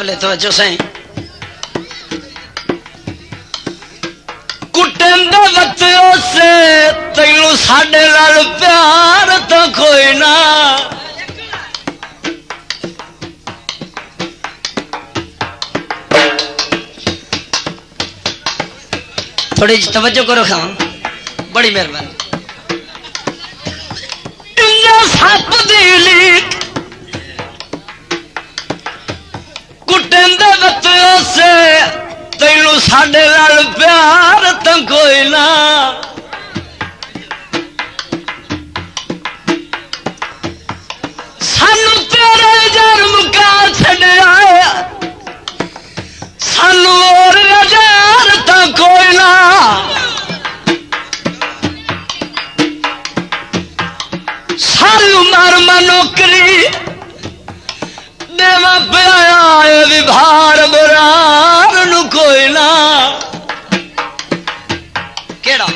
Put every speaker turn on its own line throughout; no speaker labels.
काबले तवज्जो सही कुटेंदा बच्चों से तैनू साडे नाल प्यार तो कोई ना थोड़ी तवज्जो करो खां बड़ी मेहरबानी सप दी कुटेंदे बच्चों से तैनू साडे नाल प्यार तो कोई ना सानू तेरे जन्म का छड़िया सानू और हजार तो कोई ना सारी उम्र में नौकरी देवा पाया विभार बरार नु कोई ना केड़ा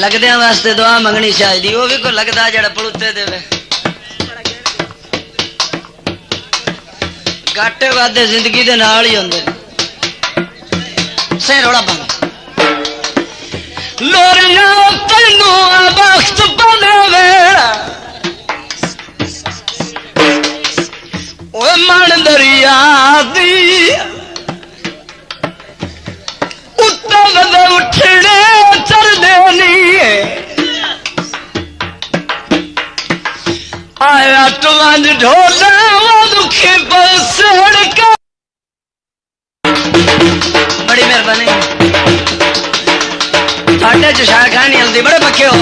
लगद्या वास्ते दुआ मंगनी चाहिए वो भी को लगता जड़ा पड़ूते देवे घाटे वादे जिंदगी दे नाल ही होंदे से रोड़ा बंद लोरिया तैनू बख्त बनावे ओए मन दरिया दी उत्ते वदे उठड़े चढ़दे आया तुम ढोला वो दुखी बसड़ का बड़ी मेहरबानी फाटे च शाह खानी हल्दी बड़े पक्के हो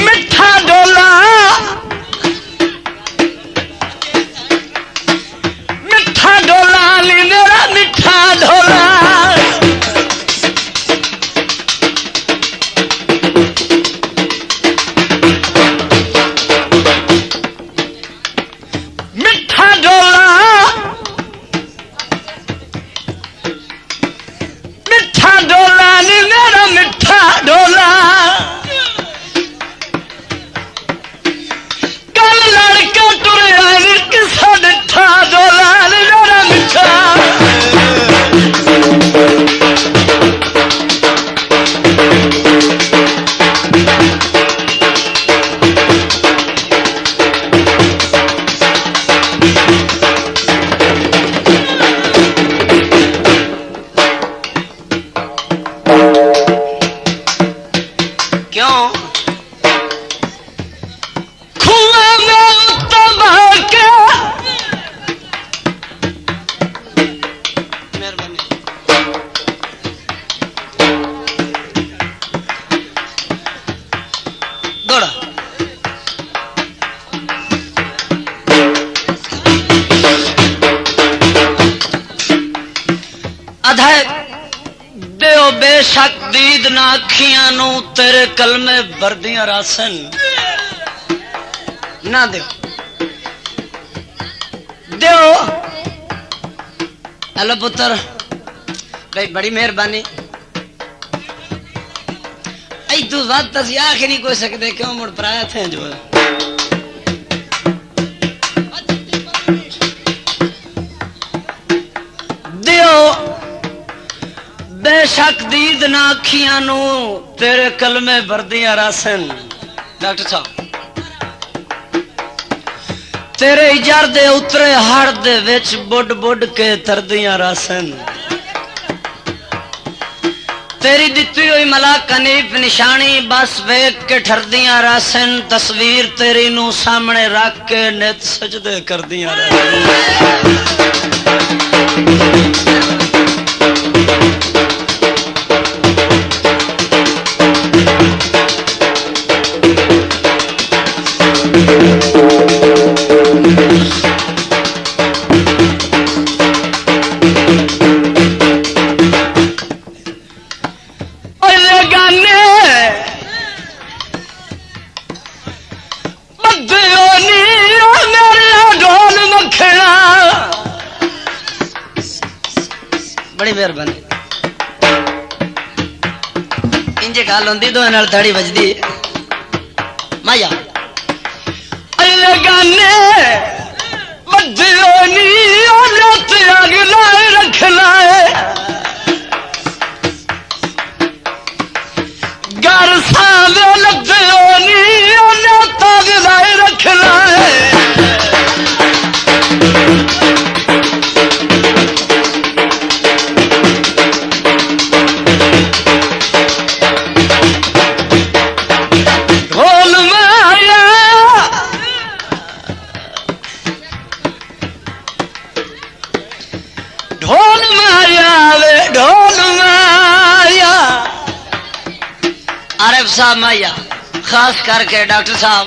मिठा डोला मिठा डोला नी मेरा मिठा डोला बेशक दीद ना अखियां नू तेरे कलमे बरदियां रासन ना दो दो हेलो पुत्र भाई बड़ी मेहरबानी तू बात तसी आख नहीं कोई सकते क्यों मुड़ पराया थे जो दियो बेशक दीद ना अखियां नू तेरे कलमे बरदियां रासन डॉक्टर साहब तेरे इजार दे उतरे हड़ दे विच बुड बुड के तरदियां रासन तेरी दिती हुई मला कनीफ निशानी बस वेख के ठरदियां रासन तस्वीर तेरी नू सामने रख के नित सजदे करदियां रासन बदियो नी मेरा ढोल मखना। बड़ी मेहरबानी। इंजे गल होंदी दो नाल ताड़ी बजदी माया गाने बदियो नी रात अग लाए रखना है घर सावे लदियो नी रात अग लाए रखना है। आरिफ साहब माया खास करके डॉक्टर साहब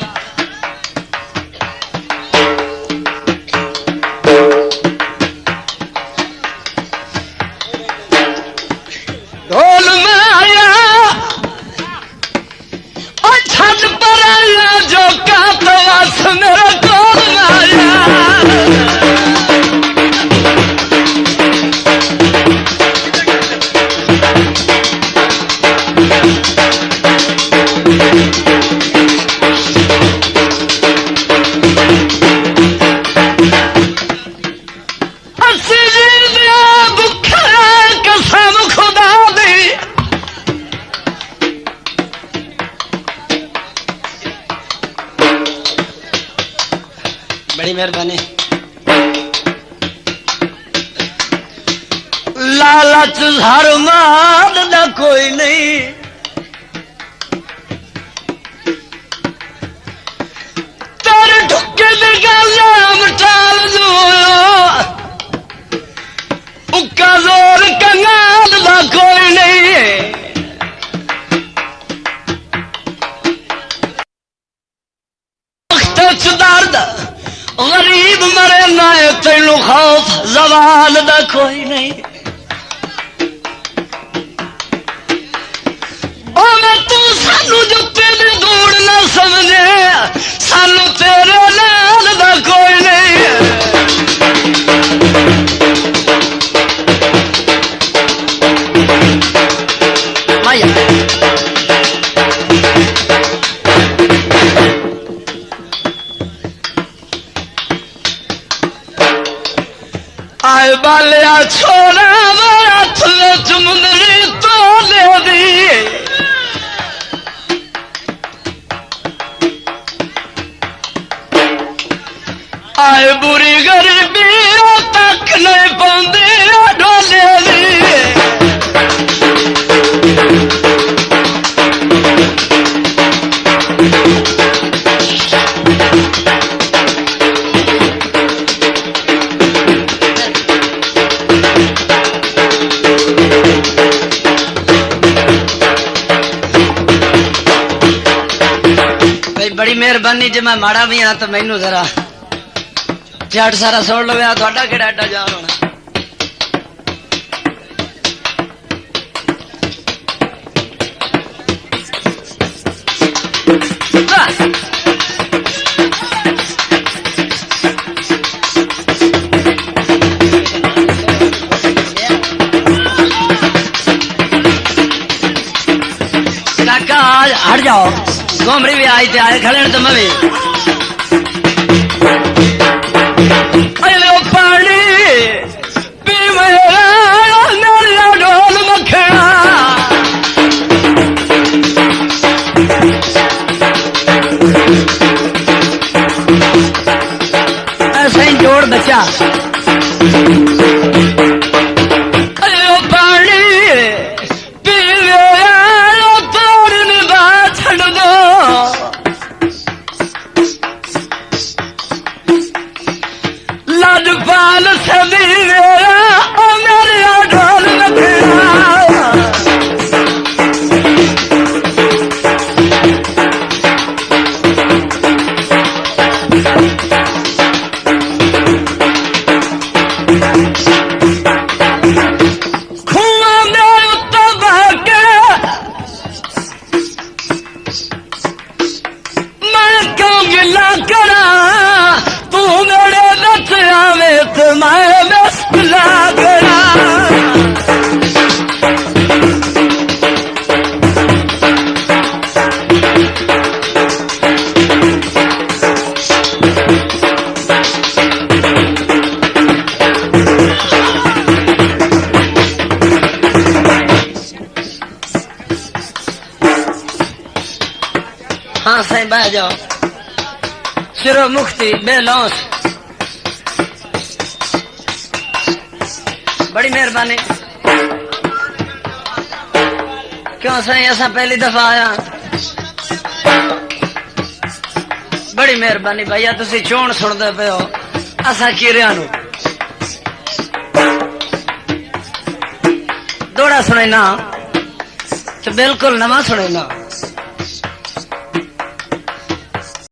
ढोल माया और छत पर आया जो का तवास मेरा ढोल माया। बड़ी मेहरबानी। लालच हर माल दा कोई नहीं तेरे ठुके दे गल्ला मटाल दो उक्का जोर कंगाल दा कोई नहीं। दर्द गरीब मरे ना तेनू खौफ जवाल दा कोई नहीं। मैं तू सानू जुत्ते दी धूड़ ना समझे सानू तेरे नाल दा कोई नहीं। माया आए बालिया छोरा हाथ में मुंदरी तो ले दी आए बुरी गरीबी तक नहीं पाਉਂਦੀ ढोले दी। बड़ी मेहरबानी जे मैं माड़ा भी हाँ तो मैनू जरा झट सारा सुन लो थोड़ा कि एडा जान होना। काका हट जाओ घूमरी भी आई थे आए खड़े तो मैं भी पानी पी मेरा ढोल मखना। ऐसा ही जोड़ बचा लाडपाल सदी मेरा ढोल खुआ में उत्तर बहके मैं क्यों गिला लागना हाँ सही बह जाओ सिरो मुक्ति बेलौस बड़ी मेहरबानी क्यों सही ऐसा पहली दफा आया बड़ी मेहरबानी भैया तुसी चोण सुनते पे हो असा कीरिया नू दौड़ा सुने ना तो बिल्कुल नवा सुने ना